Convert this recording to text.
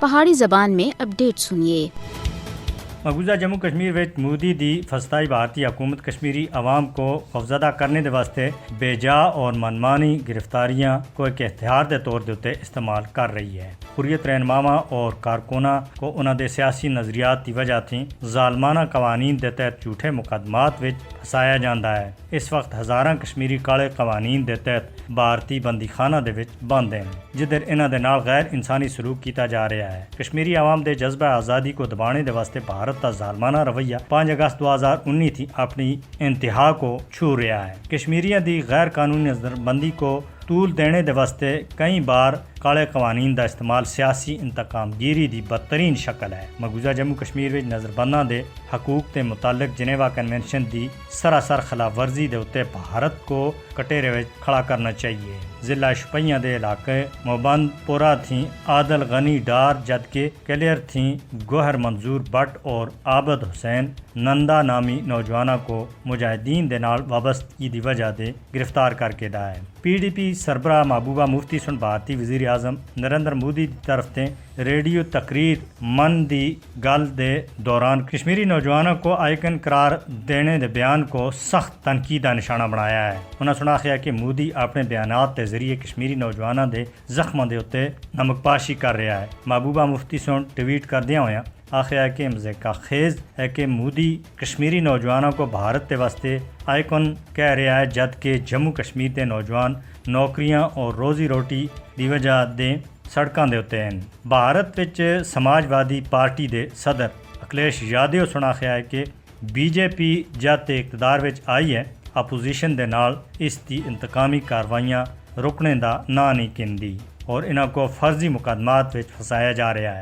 پہاڑی زبان میں اپڈیٹ سنیے۔ مقبوضہ جموں کشمیر وچ مودی دی فسطائی بھارتی حکومت کشمیری عوام کو خوفزدہ کرنے دے واسطے بے جا اور منمانی گرفتاریاں کو ایک احتیاط دے طور دے استعمال کر رہی ہے۔ حریت رہنماواں اور کارکناں کو انہاں دے سیاسی نظریات دی وجہ تھی ظالمانہ قوانین دے تحت جھوٹے مقدمات وچ پھسایا جاندا ہے۔ اس وقت ہزاراں کشمیری کالے قوانین دے تحت بھارتی بندی خانہ دے وچ بند ہیں، جدھر انہاں دے نال غیر انسانی سلوک کیتا جا رہا ہے۔ کشمیری عوام دے جذبہ آزادی کو دبانے دے واسطے بھارت کا ظالمانہ رویہ 5 اگست 2019 تھی اپنی انتہا کو چھو رہا ہے۔ کشمیریاں دی غیر قانونی نظر بندی کو طول دینے دے واسطے کئی بار کالے قوانین دا استعمال سیاسی انتقام گیری دی بدترین شکل ہے۔ مقبوضہ جموں کشمیر وچ نظر بنداں دے حقوق تے متعلق جنیوا کنونشن دی سراسر خلاف ورزی دے اتے بھارت کو کٹہرے وچ کھڑا کرنا چاہیے۔ ضلع شپیاں دے علاقے موبند پورہ تھیں عادل غنی ڈار، جبکہ کلیئر تھیں گوہر منظور بٹ اور عابد حسین نندا نامی نوجوانوں کو مجاہدین دے نال وابستگی دی وجہ دے گرفتار کر کے دا ہے۔ پی ڈی پی سربراہ محبوبہ مفتی سن بھارتی وزیر اعظم نریندر مودی دی طرف تے ریڈیو تقریر من دی گل دے دوران کشمیری نوجوانوں کو آئیکن قرار دینے دے بیان کو سخت تنقید کا نشانہ بنایا ہے۔ انہوں نے سناخیا کہ مودی اپنے بیانات کے ذریعے کشمیری نوجوانوں دے زخموں دے اتے نمک پاشی کر رہا ہے۔ محبوبہ مفتی سن ٹویٹ کردیا ہویا آخیا کہ مذاق خیز ہے کہ مودی کشمیری نوجوانوں کو بھارت کے واسطے آئیکن کہہ رہا ہے، جبکہ جموں کشمیر کے نوجوان نوکریاں اور روزی روٹی دی وجہ دے سڑکاں دے اتے ہیں۔ بھارت وچ سماج وادی پارٹی دے صدر اکھلیش یادو سناخیا ہے کہ بی جے پی جد اقتدار وچ آئی ہے اپوزیشن دے نال اس دی انتقامی کاروائیاں رکنے دا نا نہیں کہندی اور انہاں کو فرضی مقدمات وچ پھنسایا جا رہا ہے۔